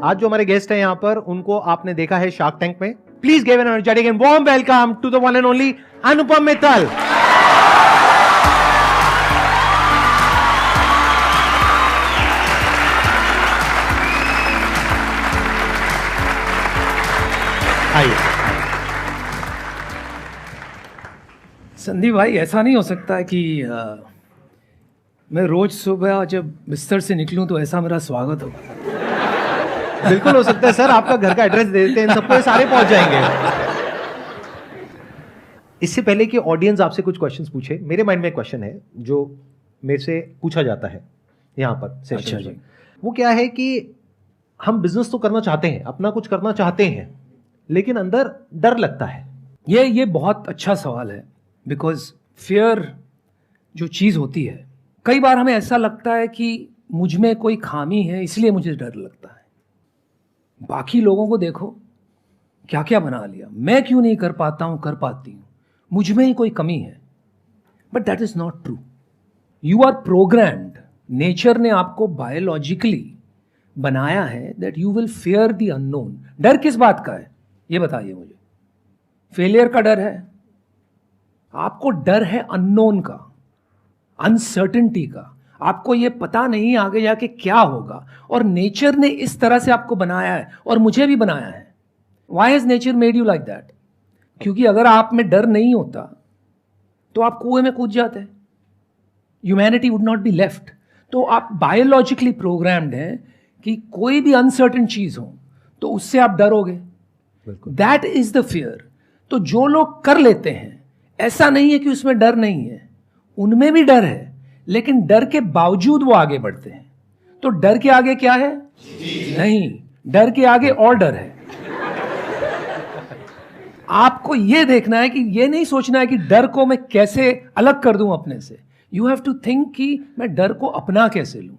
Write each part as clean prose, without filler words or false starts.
आज जो हमारे गेस्ट हैं यहाँ पर, उनको आपने देखा है शार्क टैंक में. Please give an energetic and warm welcome to the one and only Anupam Mittal. आइए. संदीप भाई, ऐसा नहीं हो सकता है कि मैं रोज सुबह जब बिस्तर से निकलूं तो ऐसा मेरा स्वागत हो. बिल्कुल हो सकता है सर. आपका घर का एड्रेस दे देते हैं, इन सबको ये सारे पहुंच जाएंगे. इससे पहले कि ऑडियंस आपसे कुछ क्वेश्चंस पूछे, मेरे माइंड में एक क्वेश्चन है जो मेरे से पूछा जाता है यहाँ पर सेशन में. वो क्या है कि हम बिजनेस तो करना चाहते हैं, अपना कुछ करना चाहते हैं, लेकिन अंदर डर लगता है. ये बहुत अच्छा सवाल है. बिकॉज फियर जो चीज़ होती है, कई बार हमें ऐसा लगता है कि मुझ में कोई खामी है इसलिए मुझे डर लगता है. बाकी लोगों को देखो, क्या क्या बना लिया, मैं क्यों नहीं कर पाता हूं, कर पाती हूं, मुझ में ही कोई कमी है. But that is not true. You are programmed. Nature ने आपको बायोलॉजिकली बनाया है that you will fear the unknown. डर किस बात का है ये बताइए मुझे. फेलियर का डर है, आपको डर है अननोन का, अनसर्टेनिटी का. आपको ये पता नहीं आगे जाके क्या होगा, और नेचर ने इस तरह से आपको बनाया है और मुझे भी बनाया है. Why has nature made you like that? क्योंकि अगर आप में डर नहीं होता तो आप कुएं में कूद जाते. Humanity would not be left. तो आप बायोलॉजिकली प्रोग्राम्ड हैं कि कोई भी अनसर्टेन चीज हो तो उससे आप डरोगे. That is the fear. तो जो लोग कर लेते हैं, ऐसा नहीं है कि उसमें डर नहीं है, उनमें भी डर है, लेकिन डर के बावजूद वो आगे बढ़ते हैं. तो डर के आगे क्या है? नहीं, डर के आगे और डर है. आपको ये देखना है कि ये नहीं सोचना है कि डर को मैं कैसे अलग कर दूं अपने से. यू हैव टू थिंक कि मैं डर को अपना कैसे लूं.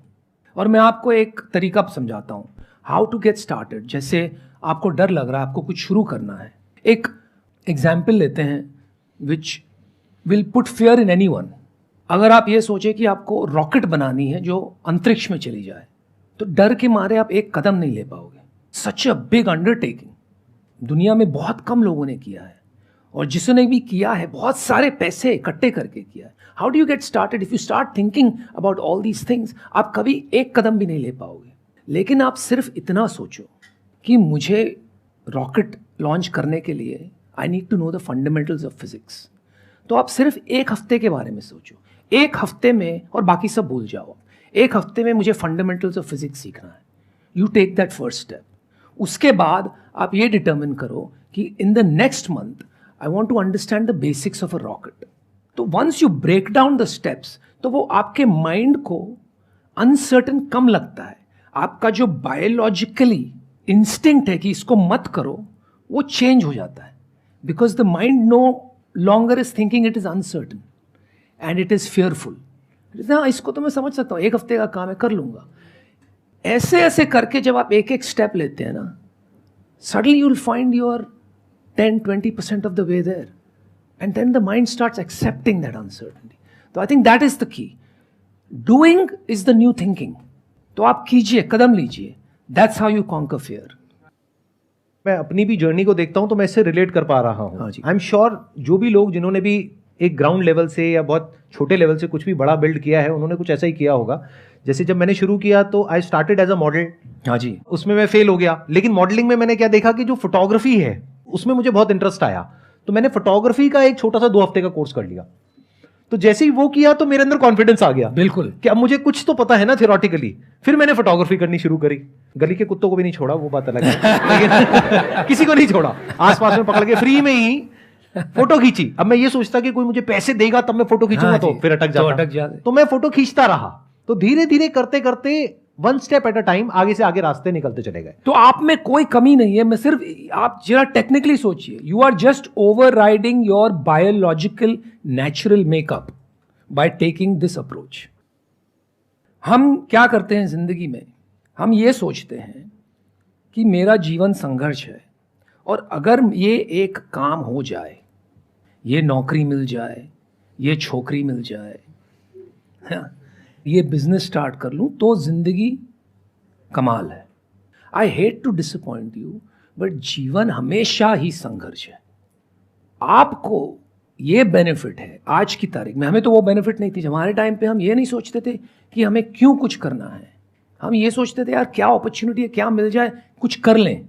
और मैं आपको एक तरीका समझाता हूं हाउ टू गेट स्टार्टेड. जैसे आपको डर लग रहा है, आपको कुछ शुरू करना है. एक एग्जाम्पल लेते हैं which will put fear in anyone. अगर आप ये सोचे कि आपको रॉकेट बनानी है जो अंतरिक्ष में चली जाए, तो डर के मारे आप एक कदम नहीं ले पाओगे. सच अ बिग अंडरटेकिंग. दुनिया में बहुत कम लोगों ने किया है, और जिसने भी किया है बहुत सारे पैसे इकट्ठे करके किया है. How do you get started? If you start thinking about all these things, आप कभी एक कदम भी नहीं ले पाओगे. लेकिन आप सिर्फ इतना सोचो कि मुझे रॉकेट लॉन्च करने के लिए I need to know the fundamentals of physics. तो आप सिर्फ एक हफ्ते के बारे में सोचो. एक हफ्ते में, और बाकी सब भूल जाओ, एक हफ्ते में मुझे फंडामेंटल्स ऑफ फिजिक्स सीखना है. You take that first step. उसके बाद आप ये डिटर्मिन करो कि in the next month I want to understand the basics of a rocket. तो once you break down the steps, तो वो आपके माइंड को अनसर्टन कम लगता है. आपका जो बायोलॉजिकली इंस्टिंक्ट है कि इसको मत करो, वो चेंज हो जाता है. Because the mind no longer is thinking it is uncertain and it is fearful. इसको तो मैं समझ सकता हूँ, एक हफ्ते का काम है, कर लूंगा. ऐसे ऐसे करके जब आप एक एक स्टेप लेते हैं ना, suddenly you will find your 10-20% of the way there, and then the mind starts accepting that uncertainty. तो I think that is the key. Doing is the new thinking. तो आप कीजिए, कदम लीजिए. That's how you conquer fear. मैं अपनी भी journey को देखता हूं तो मैं इससे रिलेट कर पा रहा हूं. आई एम श्योर जो भी लोग जिन्होंने भी एक ग्राउंड लेवल से या बहुत छोटे लेवल से कुछ भी बड़ा बिल्ड किया है, उन्होंने कुछ ऐसा ही किया होगा. जैसे जब मैंने शुरू किया तो I started as a model. हाँ जी. उसमें मैं फेल हो गया, लेकिन मॉडलिंग में मैंने क्या देखा कि जो फोटोग्राफी है उसमें मुझे बहुत इंटरेस्ट आया. तो मैंने फोटोग्राफी का एक छोटा सा 2 हफ्ते का कोर्स कर लिया. तो जैसे ही वो किया तो मेरे अंदर कॉन्फिडेंस आ गया. बिल्कुल, कि अब मुझे कुछ तो पता है ना थियोरेटिकली. फिर मैंने फोटोग्राफी करनी शुरू करी. गली के कुत्तों को भी नहीं छोड़ा, वो बात अलग है, लेकिन किसी को नहीं छोड़ा. आसपास में पकड़ के फ्री में ही फोटो खींची. अब मैं ये सोचता कि कोई मुझे पैसे देगा तब मैं फोटो खींचूंगा, तो फिर अटक जाता. तो मैं फोटो खींचता रहा. तो धीरे धीरे करते करते one step at a time आगे से आगे रास्ते निकलते चले गए. तो आप में कोई कमी नहीं है. मैं सिर्फ, आप जरा टेक्निकली सोचिए. You are just overriding your biological natural makeup by taking this approach. हम क्या करते हैं जिंदगी में? हम ये सोचते हैं कि मेरा जीवन संघर्ष है, और अगर ये एक काम हो जाए, ये नौकरी मिल जाए, ये छोकरी मिल जाए, ये बिजनेस स्टार्ट कर लूं, तो जिंदगी कमाल है. I hate to disappoint you, but जीवन हमेशा ही संघर्ष है। आपको ये बेनिफिट है आज की तारीख में, हमें तो वो बेनिफिट नहीं थी। हमारे टाइम पे हम ये नहीं सोचते थे कि हमें क्यों कुछ करना है, हम ये सोचते थे यार क्या अपॉर्चुनिटी है, क्या मिल जाए कुछ कर लें।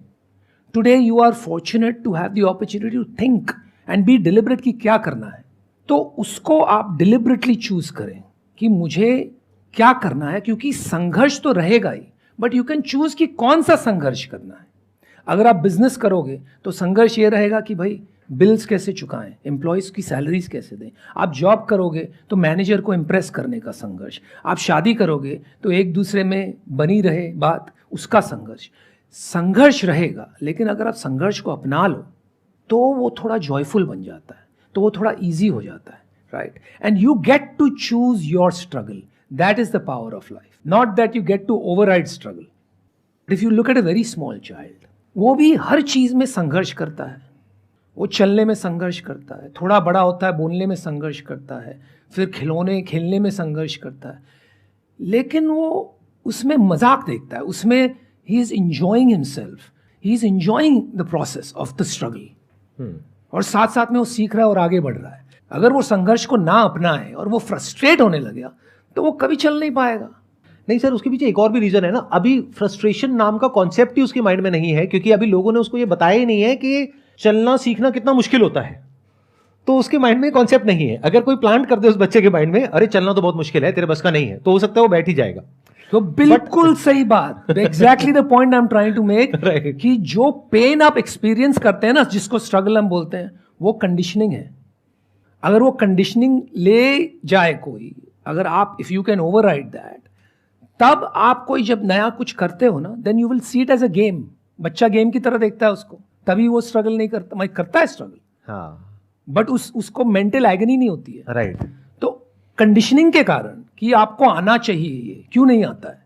Today you are fortunate to have the opportunity to think and be deliberate कि क्या करना है। तो उसको आप डिलिबरेटली चूज करें कि मुझे क्या करना है, क्योंकि संघर्ष तो रहेगा ही, बट यू कैन चूज कि कौन सा संघर्ष करना है। अगर आप बिजनेस करोगे तो संघर्ष ये रहेगा कि भाई बिल्स कैसे चुकाएं, एम्प्लॉयज की सैलरीज कैसे दें। आप जॉब करोगे तो मैनेजर को इम्प्रेस करने का संघर्ष। आप शादी करोगे तो एक दूसरे में बनी रहे बात, उसका संघर्ष। संघर्ष रहेगा, लेकिन अगर आप संघर्ष को अपना लो तो वो थोड़ा जॉयफुल बन जाता है, तो वो थोड़ा ईजी हो जाता है, right. And you get to choose your struggle, that is the power of life, not that you get to override struggle. If you look at a very small child, वो भी हर चीज में संघर्ष करता है। वो चलने में संघर्ष करता है, थोड़ा बड़ा होता है बोलने में संघर्ष करता है, फिर खिलौने खेलने में संघर्ष करता है, लेकिन वो उसमें मजाक देखता है, उसमें he is enjoying himself, he is enjoying the process of the struggle, और साथ साथ में वो सीख रहा है और आगे बढ़ रहा है। अगर वो संघर्ष को ना अपनाए और वो फ्रस्ट्रेट होने लगा तो वो कभी चल नहीं पाएगा। नहीं सर, उसके पीछे एक और भी रीजन है ना। अभी फ्रस्ट्रेशन नाम का कॉन्सेप्ट ही उसके माइंड में नहीं है, क्योंकि अभी लोगों ने उसको ये बताया ही नहीं है कि चलना सीखना कितना मुश्किल होता है। तो उसके माइंड में कॉन्सेप्ट नहीं है। अगर कोई प्लांट कर दे उस बच्चे के माइंड में, अरे चलना तो बहुत मुश्किल है, तेरे बस का नहीं है, तो हो सकता है वो बैठ ही जाएगा। तो बिल्कुल सही बात, exactly the point I am trying to make, कि जो पेन आप एक्सपीरियंस करते हैं ना, जिसको स्ट्रगल हम बोलते हैं, वो कंडीशनिंग है। अगर वो कंडीशनिंग ले जाए कोई, अगर आप if you can override that, तब आप कोई जब नया कुछ करते हो ना, then you will see it as a game. बच्चा गेम की तरह देखता है उसको, तभी वो स्ट्रगल नहीं करता, मैं करता है स्ट्रगल, हाँ, बट उसको मेंटल एगनी नहीं होती है, राइट। तो कंडीशनिंग के कारण कि आपको आना चाहिए, ये क्यों नहीं आता है,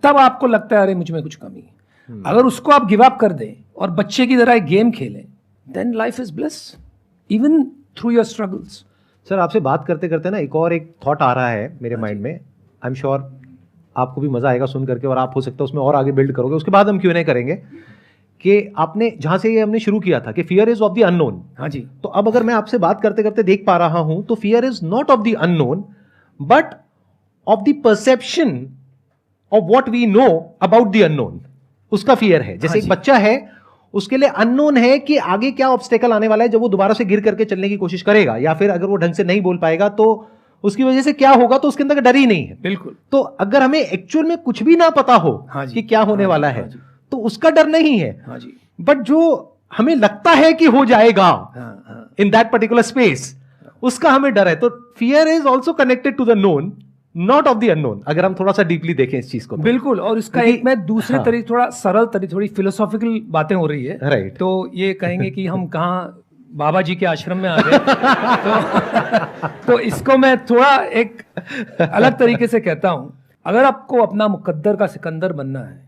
तब आपको लगता है अरे मुझ में कुछ कमी है। अगर उसको आप गिव अप कर दें और बच्चे की तरह एक गेम खेलें, then life is bliss even through your struggles. Sir, आपसे बात करते करते ना एक थॉट आ रहा है मेरे माइंड में। आई एम श्योर आपको भी मजा आएगा सुन करके, और आप हो सकता है उसमें और आगे बिल्ड करोगे। उसके बाद हम क्यों नहीं करेंगे कि आपने जहां से ये हमने शुरू किया था कि fear is of the unknown. हाँ जी। तो अब अगर मैं आपसे बात करते करते देख पा रहा हूं, तो fear is not of the unknown but of the perception of what we know about the unknown, उसका फियर है। जैसे एक बच्चा है, उसके लिए अननोन है कि आगे क्या ऑब्स्टेकल आने वाला है जब वो दोबारा से गिर करके चलने की कोशिश करेगा, या फिर अगर वो ढंग से नहीं बोल पाएगा तो उसकी वजह से क्या होगा, तो उसके अंदर डर ही नहीं है। बिल्कुल। तो अगर हमें एक्चुअल में कुछ भी ना पता हो कि क्या होने वाला है, तो उसका डर नहीं है। हाँ जी। बट जो हमें लगता है कि हो जाएगा इन दैट पर्टिकुलर स्पेस, उसका हमें डर है। तो fear is also connected to the known, not of the unknown, अगर हम थोड़ा सा डीपली देखें इस चीज को। बिल्कुल। और इसका एक मैं दूसरे तरीके, थोड़ा सरल तरीके, थोड़ी फिलोसॉफिकल बातें हो रही है, राइट। तो ये कहेंगे कि हम कहाँ बाबा जी के आश्रम में आ गए। तो इसको मैं थोड़ा एक अलग तरीके से कहता हूं। अगर आपको अपना मुकद्दर का सिकंदर बनना है,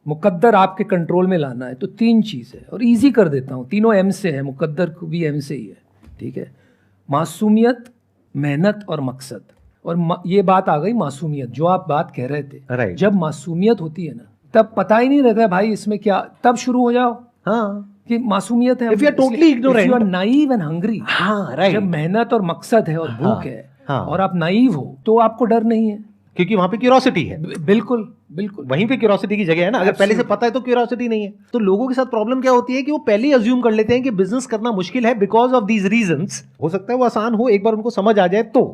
मुकद्दर आपके कंट्रोल में लाना है, तो 3 चीज है, और इजी कर देता हूं, तीनों एम से है, मुकद्दर को भी एम से ही है, ठीक है। मासूमियत, मेहनत और मकसद। और ये बात आ गई मासूमियत, जो आप बात कह रहे थे। राइट। जब मासूमियत होती है ना, तब पता ही नहीं रहता है भाई इसमें क्या, तब शुरू हो जाओ। हाँ, कि मासूमियत है, If you are totally ignorant, if you are naive and hungry, हाँ, राइट। जब मेहनत और मकसद है और भूख है, हाँ। और आप नाइव हो, तो आपको डर नहीं है, क्योंकि वहां पे क्यूरोसिटी है। बिल्कुल बिल्कुल। वहीं पे क्यूरोसिटी की जगह है ना। अगर पहले से पता है तो क्यूरोसिटी नहीं है। तो लोगों के साथ प्रॉब्लम क्या होती है कि वो पहले ही अज्यूम कर लेते हैं कि बिजनेस करना मुश्किल है बिकॉज ऑफ दीज रीजंस। हो सकता है वो आसान हो, एक बार उनको समझ आ जाए तो,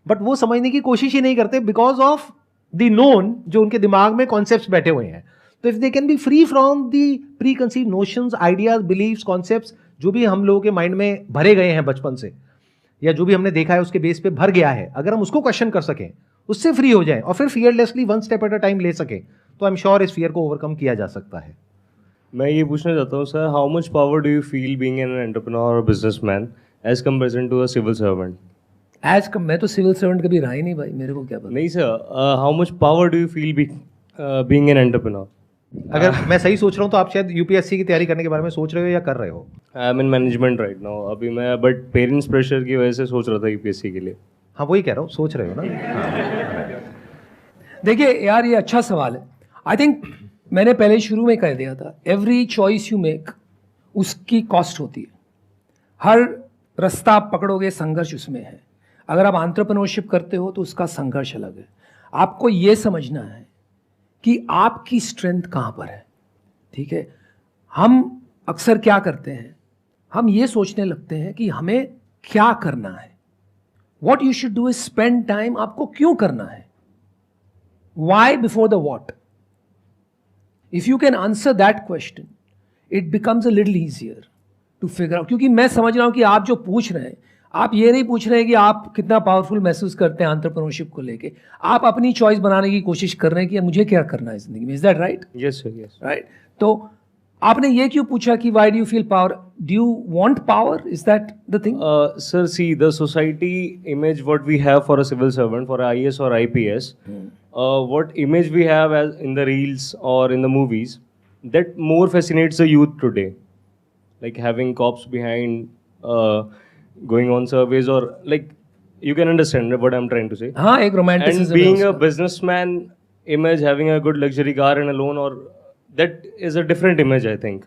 बट वो समझने की कोशिश ही नहीं करते बिकॉज ऑफ द नोन, जो उनके दिमाग में कॉन्सेप्ट्स बैठे हुए हैं। तो if they can be free from the preconceived notions, ideas, beliefs, concepts, जो भी हम लोगों के माइंड में भरे गए हैं बचपन से, या जो भी हमने देखा है उसके बेस पे भर गया है, अगर हम उसको क्वेश्चन कर सकें, उससे फ्री हो जाए और फिर fearlessly one step at a time ले सके, तो आई एम श्योर इस फियर को ओवरकम किया जा सकता है। मैं ये पूछना चाहता हूँ sir, how much power do you feel being an entrepreneur और businessman as comparison to a civil servant? मैं तो सिविल सर्वेंट कभी रहा ही नहीं भाई, मेरे को क्या पता। नहीं sir, how much power do you feel being an entrepreneur? अगर मैं सही सोच रहा हूँ तो आप शायद यूपीएससी की तैयारी करने के बारे में सोच रहे हो या कर रहे हो? I am in management right now अभी मैं, बट पेरेंट्स प्रेशर की वजह से सोच रहा था यूपीएससी के लिए। हाँ, वही कह रहा हूँ, सोच रहे हो ना। देखिए यार, ये अच्छा सवाल है। आई थिंक मैंने पहले शुरू में कह दिया था, एवरी चॉइस यू मेक उसकी कॉस्ट होती है। हर रास्ता आप पकड़ोगे, संघर्ष उसमें है। अगर आप एंटरप्रेन्योरशिप करते हो तो उसका संघर्ष अलग है। आपको ये समझना है कि आपकी स्ट्रेंथ कहाँ पर है। ठीक है, हम अक्सर क्या करते हैं, हम ये सोचने लगते हैं कि हमें क्या करना है। What you should do is spend time, आपको क्यों करना है, why before the what. If you can answer that question it becomes a little easier to figure out. क्योंकि मैं समझ रहा हूं कि आप जो पूछ रहे हैं, आप ये नहीं पूछ रहे हैं कि आप कितना पावरफुल महसूस करते हैं एंटरप्रेन्योरशिप को लेके, आप अपनी चॉइस बनाने की कोशिश कर रहे हैं कि मुझे क्या करना है जिंदगी में। Is that right? Yes, sir. Yes. Right. तो आपने ये क्यों पूछा कि why do you feel power, do you want power, is that the thing? Sir, see, the society image what we have for a civil servant, for a IAS or IPS, what image we have as in the reels or in the movies, that more fascinates the youth today. Like having cops behind, going on surveys, or like you can understand what I'm trying to say. हाँ, एक romanticism And है being a उसका। businessman image, having a good luxury car and a loan, or that is a different image, I think.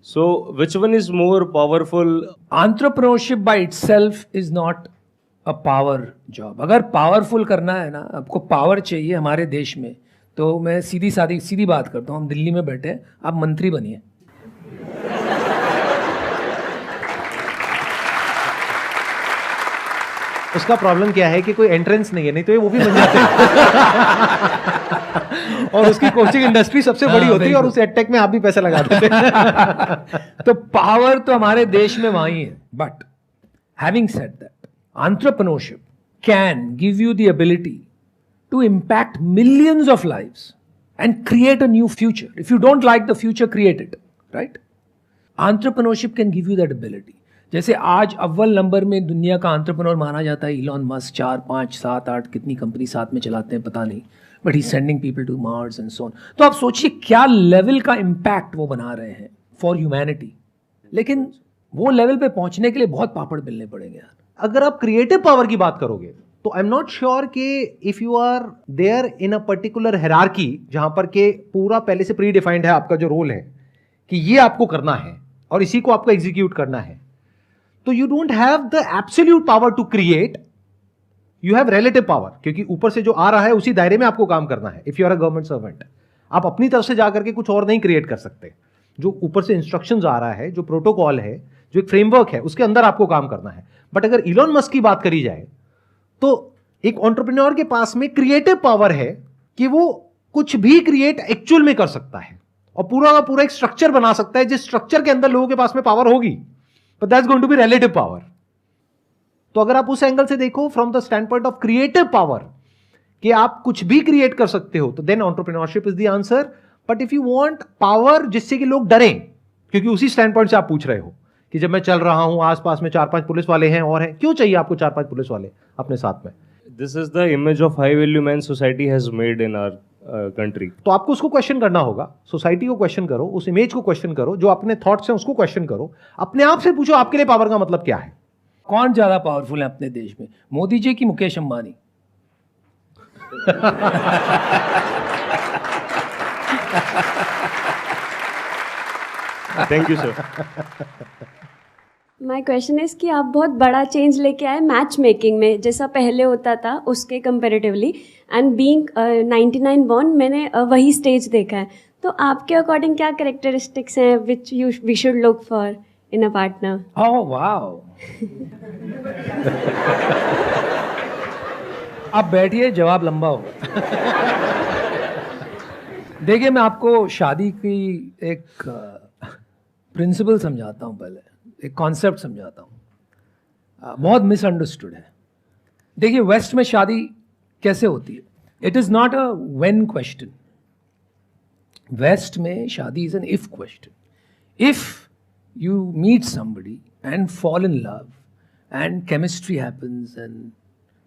So, which one is more powerful? Entrepreneurship by itself is not a power job. अगर powerful करना है ना, आपको power चाहिए हमारे देश में, तो मैं सीधी बात करता हूँ। हम दिल्ली में बैठे हैं, आप मंत्री बनिए। उसका प्रॉब्लम क्या है कि कोई एंट्रेंस नहीं है, नहीं तो ये वो भी बन जाते हैं। और उसकी कोचिंग इंडस्ट्री सबसे बड़ी होती है और उस एडटेक में आप भी पैसे लगा देते हैं। तो पावर तो हमारे देश में वहीं है। But having said that, entrepreneurship can give you the ability to impact millions of lives and create a new future. If you don't like the future, create it, right? Entrepreneurship can give you that ability. जैसे आज अव्वल number में दुनिया का entrepreneur माना जाता है Elon Musk, 4, 5, 7, 8 कितनी कंपनी साथ में चलाते हैं पता नहीं, but he sending people to Mars and so on. तो आप सोचिए क्या लेवल का इम्पैक्ट वो बना रहे हैं फॉर ह्यूमैनिटी। लेकिन वो लेवल पे पहुंचने के लिए बहुत पापड़ बेलने पड़ेंगे यार। अगर आप क्रिएटिव पावर की बात करोगे तो आई एम नॉट श्योर कि if you are there in a particular hierarchy जहां पर के पूरा पहले से प्री डिफाइंड है आपका जो रोल है कि ये आपको करना है और इसी को आपको एग्जीक्यूट करना है, तो you don't have the absolute power to create, you have relative power, क्योंकि ऊपर से जो आ रहा है उसी दायरे में आपको काम करना है। If you are a government servant, आप अपनी तरफ से जाकर के कुछ और नहीं क्रिएट कर सकते। जो ऊपर से इंस्ट्रक्शंस आ रहा है, जो प्रोटोकॉल है, जो एक फ्रेमवर्क है, उसके अंदर आपको काम करना है। बट अगर इलॉन मस्क की बात करी जाए तो एक एंटरप्रेन्योर के पास में क्रिएटिव पावर है कि वो कुछ भी क्रिएट एक्चुअल में कर सकता है और पूरा का पूरा एक स्ट्रक्चर बना सकता है जिस स्ट्रक्चर के अंदर लोगों के पास में पावर होगी, but that's going to be relative power. तो अगर आप उस एंगल से देखो from the stand point of creative power कि आप कुछ भी क्रिएट कर सकते हो, तो then entrepreneurship is the answer. But if you want power जिससे कि लोग डरें, क्योंकि उसी स्टैंड पॉइंट से आप पूछ रहे हो कि जब मैं चल रहा हूं आसपास में 4-5 पुलिस वाले हैं और हैं, क्यों चाहिए आपको 4-5 पुलिस वाले अपने साथ में? This is the image of high value man society has made in our country. तो आपको उसको क्वेश्चन करना होगा, सोसाइटी को क्वेश्चन करो, उस इमेज को क्वेश्चन करो, जो अपने थॉट्स हैं उसको क्वेश्चन करो, अपने आप से पूछो आपके लिए पावर का मतलब क्या है। कौन ज्यादा पावरफुल है अपने देश में, मोदी जी की Mukesh Ambani? Thank you, sir. My question is कि आप बहुत बड़ा चेंज लेके आए मैच मेकिंग में, जैसा पहले होता था उसके कंपेरेटिवली, एंड बीइंग 99 बॉर्न मैंने वही स्टेज देखा है। तो आपके अकॉर्डिंग क्या कैरेक्टरिस्टिक्स हैं which we should look for in a partner? Oh wow. आप बैठिए, जवाब लंबा होगा। देखिए, मैं आपको शादी की एक प्रिंसिपल समझाता हूँ, पहले एक कॉन्सेप्ट समझाता हूँ, बहुत मिसअंडरस्टूड है। देखिए, वेस्ट में शादी कैसे होती है, it is not a when question. West में शादी is an if question. If you meet somebody and fall in love and chemistry happens and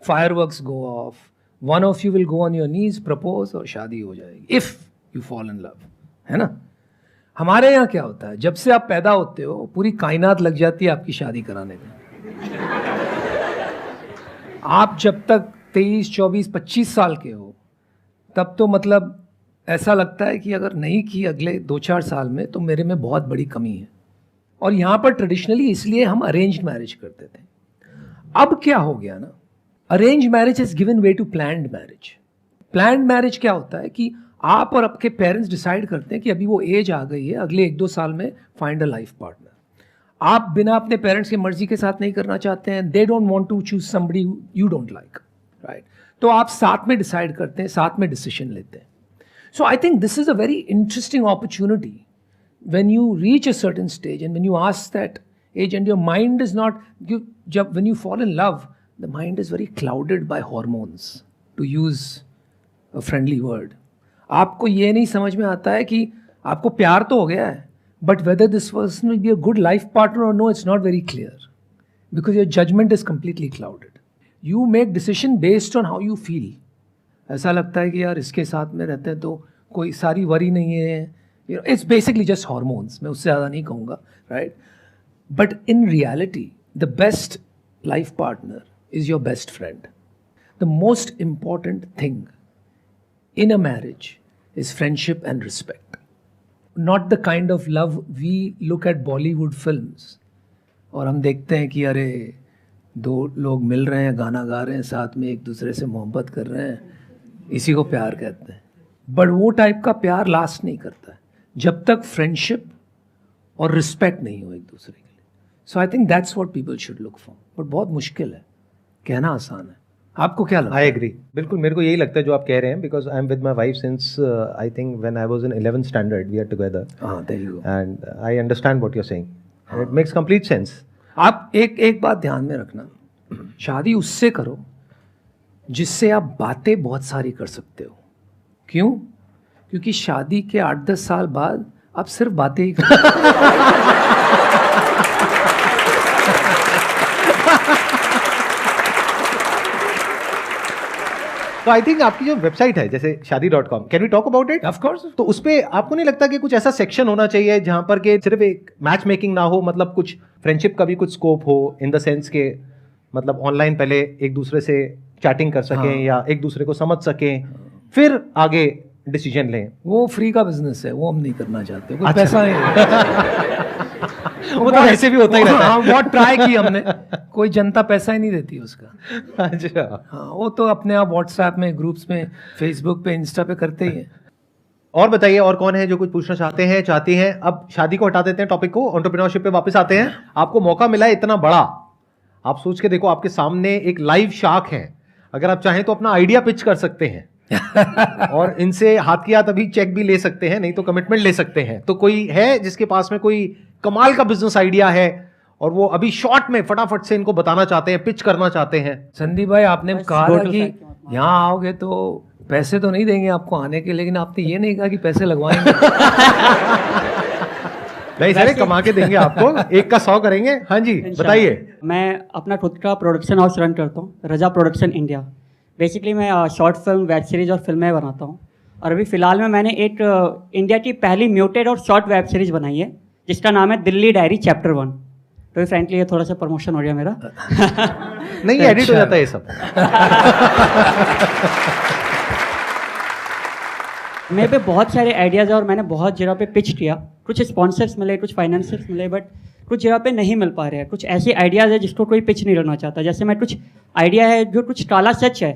fireworks go off, one of you will go on your knees, propose और शादी हो जाएगी, if you fall in love, है ना। हमारे यहाँ क्या होता है, जब से आप पैदा होते हो पूरी कायनात लग जाती है आपकी शादी कराने में। आप जब तक 23, 24, 25 साल के हो तब तो मतलब ऐसा लगता है कि अगर नहीं की अगले 2-4 साल में तो मेरे में बहुत बड़ी कमी है। और यहाँ पर ट्रेडिशनली इसलिए हम अरेंज्ड मैरिज करते थे। अब क्या हो गया ना, arrange marriage is given way to planned marriage. Planned marriage क्या होता है कि आप और आपके पेरेंट्स डिसाइड करते हैं कि अभी वो एज आ गई है, अगले 1-2 साल में फाइंड अ लाइफ पार्टनर। आप बिना अपने पेरेंट्स की मर्जी के साथ नहीं करना चाहते हैं, they don't want to choose somebody you don't like, right? तो आप साथ में डिसाइड करते हैं, साथ में डिसीजन लेते हैं। So I think this is a very interesting opportunity when you reach a certain stage and when you ask that age and your mind is not, when you fall in love, the mind is very clouded by hormones, to use a friendly word. आपको ये नहीं समझ में आता है कि आपको प्यार तो हो गया है, but whether this person will be a good life partner or no, it's not very clear because your judgment is completely clouded. You make decision based on how you feel. ऐसा लगता है कि यार इसके साथ में रहते हैं तो कोई सारी वरी नहीं है, it's basically just hormones. मैं उससे ज़्यादा नहीं कहूँगा, right? But in reality, the best life partner is your best friend. The most important thing in a marriage is friendship and respect. Not the kind of love we look at Bollywood films. और हम देखते हैं कि अरे 2 लोग मिल रहे हैं, गाना गा रहे हैं, साथ में एक दूसरे से मोहब्बत कर रहे हैं, इसी को प्यार कहते हैं। बट वो टाइप का प्यार लास्ट नहीं करता है जब तक फ्रेंडशिप और रिस्पेक्ट नहीं हो एक दूसरे के लिए। So I think that's what people should look for. But बहुत मुश्किल है, कहना आसान है। आपको क्या लगता है? आई एग्री, बिल्कुल मेरे को यही लगता है जो आप कह रहे हैं, because I am with my wife since I think when I was in 11th standard we are together, and I understand what you are saying, it makes complete sense. आप एक बात ध्यान में रखना, शादी उससे करो जिससे आप बातें बहुत सारी कर सकते हो। क्यों? क्योंकि शादी के 8-10 साल बाद आप सिर्फ बातें ही करो। तो आई थिंक आपकी जो वेबसाइट है जैसे shadi.com, can we talk about it? Of course. तो उस पे आपको नहीं लगता कि कुछ ऐसा सेक्शन होना चाहिए जहां पर के सिर्फ एक मैच मेकिंग ना हो, मतलब कुछ फ्रेंडशिप का भी कुछ स्कोप हो, इन द सेंस के मतलब ऑनलाइन पहले एक दूसरे से चैटिंग कर सकें, या एक दूसरे को समझ सकें, फिर आगे डिसीजन लें? वो फ्री का बिजनेस है, वो हम नहीं करना चाहते, कोई अच्छा। पैसा नहीं। वो तो ऐसे भी होता ही रहता है। हाँ, बहुत ट्राई की हमने, कोई जनता पैसा ही नहीं देती उसका। अच्छा, हाँ, वो तो अपने आप व्हाट्सएप में, ग्रुप्स में, फेसबुक पे, इंस्टा पे करते ही हैं। और बताइए, और कौन है जो कुछ पूछना चाहते हैं, चाहती हैं? अब शादी को हटा देते हैं टॉपिक को, एंटरप्रेन्योरशिप पे वापस आते हैं। आपको मौका मिला है इतना बड़ा, आप सोच के देखो, आपके सामने एक लाइव शार्क है, अगर आप चाहें तो अपना आइडिया पिच कर सकते हैं और इनसे हाथ की हाथ अभी चेक भी ले सकते हैं, नहीं तो कमिटमेंट ले सकते हैं। तो कोई है जिसके पास में कोई कमाल का बिजनेस आइडिया है और वो अभी शॉर्ट में फटाफट से इनको बताना चाहते हैं, पिच करना चाहते हैं? संदीप भाई, आपने कहा था कि यहाँ आओगे तो पैसे तो नहीं देंगे आपको आने के, लेकिन आपने ये नहीं कहा कि पैसे लगवाएंगे। नहीं सर, कमा के देंगे आपको, 1 का 100 करेंगे। हाँ जी, बताइए। मैं अपना खुद का प्रोडक्शन हाउस रन करता हूँ, रजा प्रोडक्शन इंडिया। बेसिकली मैं शॉर्ट फिल्म, वेब सीरीज़ और फिल्में बनाता हूँ। और अभी फ़िलहाल में मैंने एक इंडिया की पहली म्यूटेड और शॉर्ट वेब सीरीज़ बनाई है जिसका नाम है दिल्ली डायरी चैप्टर 1। तो फ्रेंकली ये थोड़ा सा प्रमोशन हो गया मेरा। नहीं, एडिट हो जाता है ये सब। मेरे पे बहुत सारे आइडियाज़ है और मैंने बहुत जगह पे पिच किया, कुछ स्पॉन्सर्स मिले, कुछ फाइनेंसर्स मिले, बट कुछ जगह पे नहीं मिल पा रहे हैं। कुछ ऐसे आइडियाज़ है जिसको कोई पिच नहीं करना चाहता। जैसे मैं कुछ आइडिया है जो कुछ काला सच है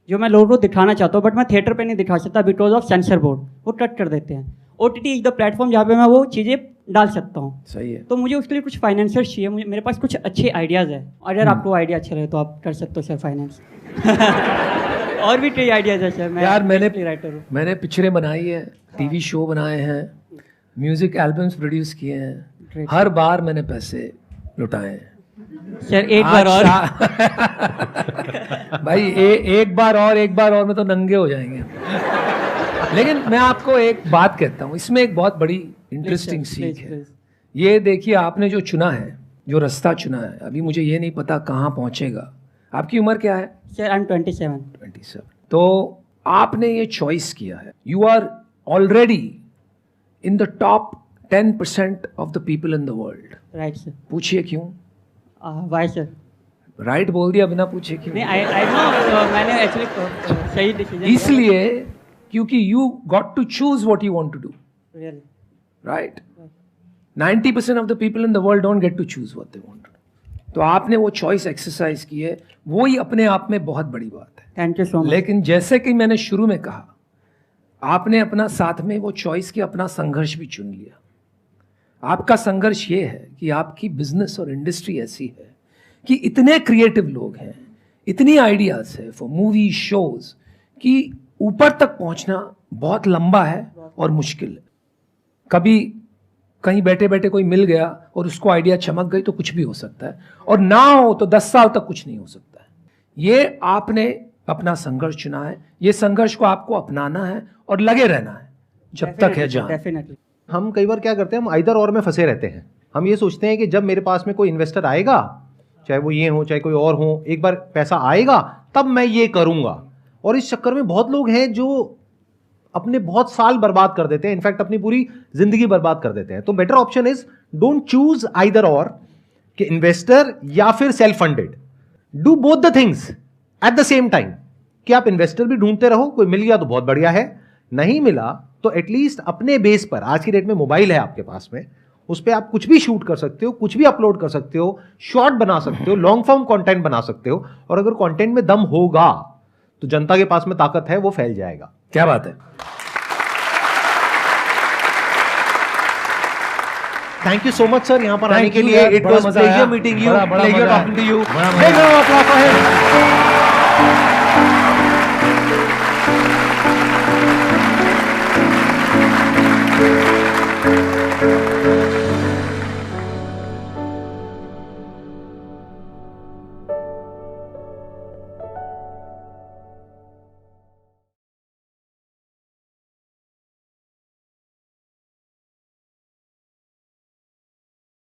जो मैं लोगों को दिखाना चाहता हूँ, बट मैं थिएटर पे नहीं दिखा सकता बिकॉज ऑफ सेंसर बोर्ड, वो कट कर देते हैं। OTT इज द प्लेटफॉर्म जहाँ पे मैं वो चीज़ें डाल सकता हूँ। सही है। तो मुझे उसके लिए कुछ फाइनेंसर्स चाहिए, मेरे पास कुछ अच्छे आइडियाज़ है। अगर आपको आइडिया अच्छा लगे तो आप कर सकते हो सर फाइनेंस। और भी कई आइडियाज़ है सर। यार मैंने राइटर हूँ, मैंने पिक्चरें बनाई है, टीवी शो बनाए हैं, म्यूजिक एल्बम्स प्रोड्यूस किए हैं, हर बार मैंने पैसे लुटाए हैं। सर एक बार और भाई एक बार और में तो नंगे हो जाएंगे। लेकिन मैं आपको एक बात कहता हूँ, इसमें एक बहुत बड़ी इंटरेस्टिंग सीख है। ये देखिए, आपने जो चुना है, जो रास्ता चुना है, अभी मुझे ये नहीं पता कहाँ पहुँचेगा। आपकी उम्र क्या है? Sir I am 27। तो आपने ये चॉइस किया है, you are already in the top 10% of the people in the world. Right sir. पूछिए क्यों? Why sir? राइट बोल दिया बिना पूछे क्यों? नहीं, आई नो, मैंने एक्चुअली सही डिसीजन। इसलिए क्योंकि you got to choose what you want to do, Really. Right? 90% of the people in the world don't get to choose what they want to do. तो आपने वो चॉइस एक्सरसाइज की है, वो ही अपने आप में बहुत बड़ी बात है। Thank you so much. लेकिन जैसे कि मैंने शुरू में कहा, आपने अपना साथ में वो चॉइस की अपना संघर्ष भी चुन लिया। आपका संघर्ष ये है कि आपकी बिजनेस और इंडस्ट्री ऐसी है कि इतने क्रिएटिव लोग हैं, इतनी आइडियाज है फॉर मूवी शोज, कि ऊपर तक पहुंचना बहुत लंबा है और मुश्किल है। कभी कहीं बैठे बैठे कोई मिल गया और उसको आइडिया चमक गई तो कुछ भी हो सकता है, और ना हो तो 10 साल तक कुछ नहीं हो सकता है। ये आपने अपना संघर्ष चुना है, ये संघर्ष को आपको अपनाना है और लगे रहना है जब तक है जान। Definitely. हम कई बार क्या करते हैं, हम आइदर और में फंसे रहते हैं। हम ये सोचते हैं कि जब मेरे पास में कोई इन्वेस्टर आएगा, चाहे वो ये हो चाहे कोई और हो, एक बार पैसा आएगा तब मैं ये करूंगा। और इस चक्कर में बहुत लोग हैं जो अपने बहुत साल बर्बाद कर देते हैं, इनफैक्ट अपनी पूरी जिंदगी बर्बाद कर देते हैं। तो better option is don't choose either और, कि इन्वेस्टर या फिर self funded. Do both the things at the same time, कि आप इन्वेस्टर भी ढूंढते रहो, कोई मिल गया तो बहुत बढ़िया है, नहीं मिला तो एटलीस्ट अपने बेस पर, आज की डेट में मोबाइल है आपके पास में, उस पर आप कुछ भी शूट कर सकते हो, कुछ भी अपलोड कर सकते हो, शॉर्ट बना सकते हो, लॉन्ग फॉर्म कंटेंट बना सकते हो, और अगर कंटेंट में दम होगा तो जनता के पास में ताकत है, वो फैल जाएगा। क्या बात है। Thank you so much sir यहाँ पर Thank आने के you, लिए। यार, इट बड़ा वाज मजा आया। प्लेजर मीटिंग यू, बड़ा प्लेजर मजा आया। Talking to you. बड़ा मजा आया। Big round of applause for him.